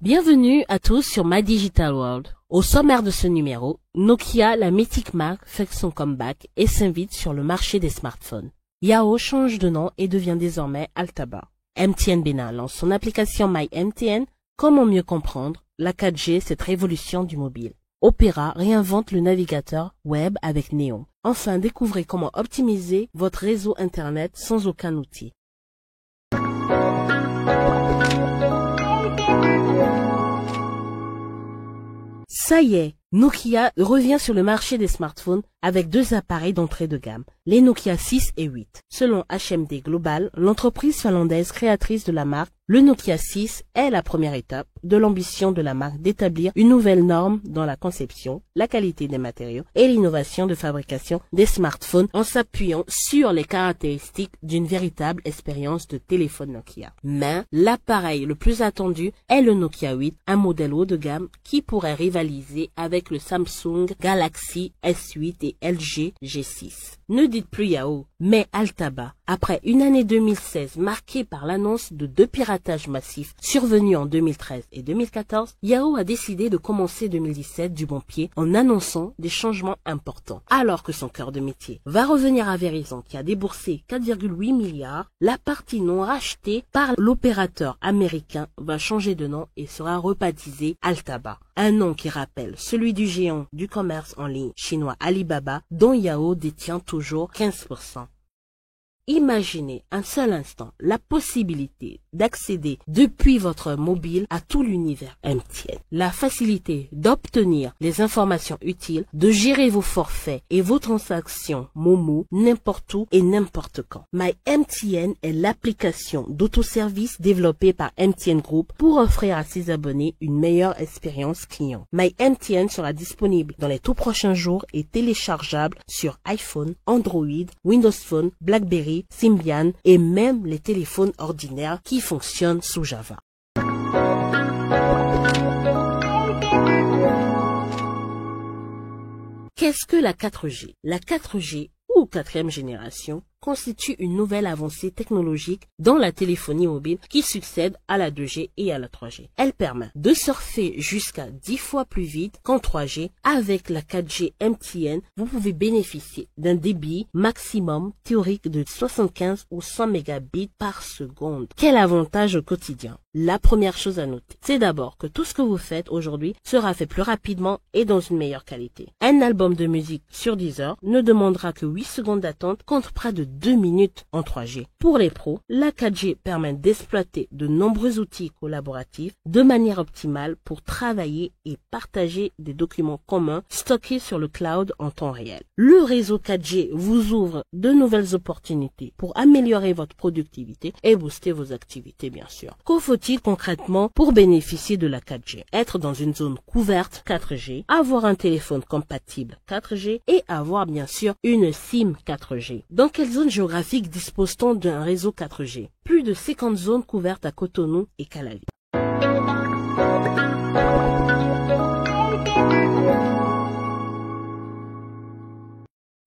Bienvenue à tous sur My Digital World. Au sommaire de ce numéro, Nokia, la mythique marque, fait son comeback et s'invite sur le marché des smartphones. Yahoo change de nom et devient désormais Altaba. MTN Bénin lance son application My MTN. Comment mieux comprendre la 4G, cette révolution du mobile. Opera réinvente le navigateur web avec Neon. Enfin, découvrez comment optimiser votre réseau Internet sans aucun outil. Ça y est, Nokia revient sur le marché des smartphones avec deux appareils d'entrée de gamme, les Nokia 6 et 8. Selon HMD Global, l'entreprise finlandaise créatrice de la marque, le Nokia 6 est la première étape de l'ambition de la marque d'établir une nouvelle norme dans la conception, la qualité des matériaux et l'innovation de fabrication des smartphones en s'appuyant sur les caractéristiques d'une véritable expérience de téléphone Nokia. Mais l'appareil le plus attendu est le Nokia 8, un modèle haut de gamme qui pourrait rivaliser avec le Samsung Galaxy S8 et LG G6. Ne dites plus Yahoo, mais Altaba. Après une année 2016 marquée par l'annonce de deux piratages massifs survenus en 2013 et 2014, Yahoo a décidé de commencer 2017 du bon pied en annonçant des changements importants. Alors que son cœur de métier va revenir à Verizon qui a déboursé 4,8 milliards, la partie non rachetée par l'opérateur américain va changer de nom et sera rebaptisée Altaba. Un nom qui rappelle celui du géant du commerce en ligne chinois Alibaba dont Yahoo détient toujours 15%. Imaginez un seul instant la possibilité d'accéder depuis votre mobile à tout l'univers MTN. La facilité d'obtenir les informations utiles, de gérer vos forfaits et vos transactions Momo n'importe où et n'importe quand. My MTN est l'application d'autoservice développée par MTN Group pour offrir à ses abonnés une meilleure expérience client. My MTN sera disponible dans les tout prochains jours et téléchargeable sur iPhone, Android, Windows Phone, BlackBerry, Symbian et même les téléphones ordinaires qui fonctionnent sous Java. Qu'est-ce que la 4G? La 4G ou quatrième génération constitue une nouvelle avancée technologique dans la téléphonie mobile qui succède à la 2G et à la 3G. Elle permet de surfer jusqu'à 10 fois plus vite qu'en 3G. Avec la 4G MTN, vous pouvez bénéficier d'un débit maximum théorique de 75 ou 100 mégabits par seconde. Quel avantage au quotidien? La première chose à noter, c'est d'abord que tout ce que vous faites aujourd'hui sera fait plus rapidement et dans une meilleure qualité. Un album de musique sur Deezer ne demandera que 8 secondes d'attente contre près de 2 minutes en 3G. Pour les pros, la 4G permet d'exploiter de nombreux outils collaboratifs de manière optimale pour travailler et partager des documents communs stockés sur le cloud en temps réel. Le réseau 4G vous ouvre de nouvelles opportunités pour améliorer votre productivité et booster vos activités bien sûr. Qu'en faut-il concrètement pour bénéficier de la 4G? Être dans une zone couverte 4G, avoir un téléphone compatible 4G et avoir bien sûr une SIM 4G. Dans quelle zone géographique dispose-t-on d'un réseau 4G? Plus de 50 zones couvertes à Cotonou et Calavi.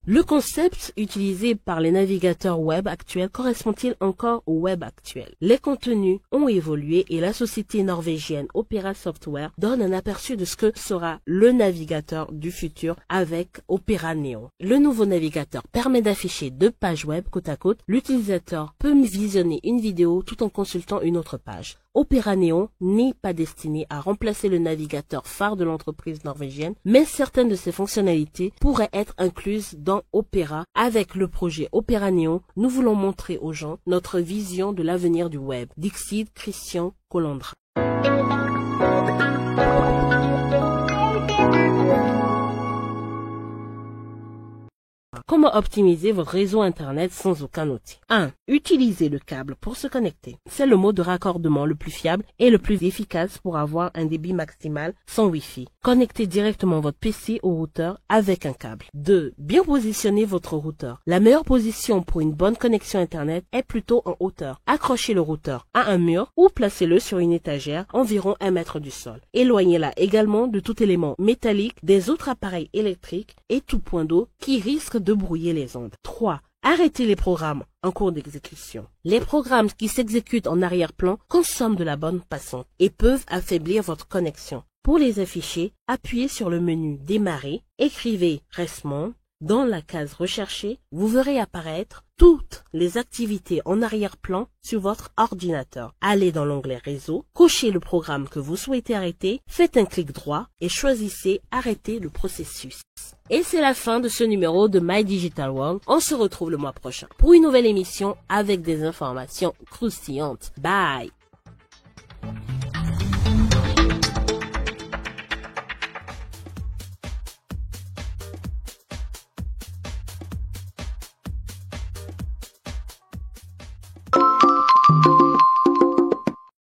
Le concept utilisé par les navigateurs web actuels correspond-il encore au web actuel? Les contenus ont évolué et la société norvégienne Opera Software donne un aperçu de ce que sera le navigateur du futur avec Opera Neon. Le nouveau navigateur permet d'afficher deux pages web côte à côte. L'utilisateur peut visionner une vidéo tout en consultant une autre page. Opera Neon n'est pas destiné à remplacer le navigateur phare de l'entreprise norvégienne, mais certaines de ses fonctionnalités pourraient être incluses dans Opera. Avec le projet Opera Neon, nous voulons montrer aux gens notre vision de l'avenir du web. Dixit Christian Colandra. Comment optimiser votre réseau Internet sans aucun outil? 1. Utilisez le câble pour se connecter. C'est le mode de raccordement le plus fiable et le plus efficace pour avoir un débit maximal sans Wi-Fi. Connectez directement votre PC au routeur avec un câble. 2. Bien positionner votre routeur. La meilleure position pour une bonne connexion Internet est plutôt en hauteur. Accrochez le routeur à un mur ou placez-le sur une étagère environ 1 mètre du sol. Éloignez-la également de tout élément métallique, des autres appareils électriques et tout point d'eau qui risque de brouiller les ondes. 3. Arrêtez les programmes en cours d'exécution. Les programmes qui s'exécutent en arrière-plan consomment de la bande passante et peuvent affaiblir votre connexion. Pour les afficher, appuyez sur le menu Démarrer, écrivez Resmond. Dans la case Rechercher, vous verrez apparaître toutes les activités en arrière-plan sur votre ordinateur. Allez dans l'onglet Réseau, cochez le programme que vous souhaitez arrêter, faites un clic droit et choisissez Arrêter le processus. Et c'est la fin de ce numéro de My Digital World. On se retrouve le mois prochain pour une nouvelle émission avec des informations croustillantes. Bye!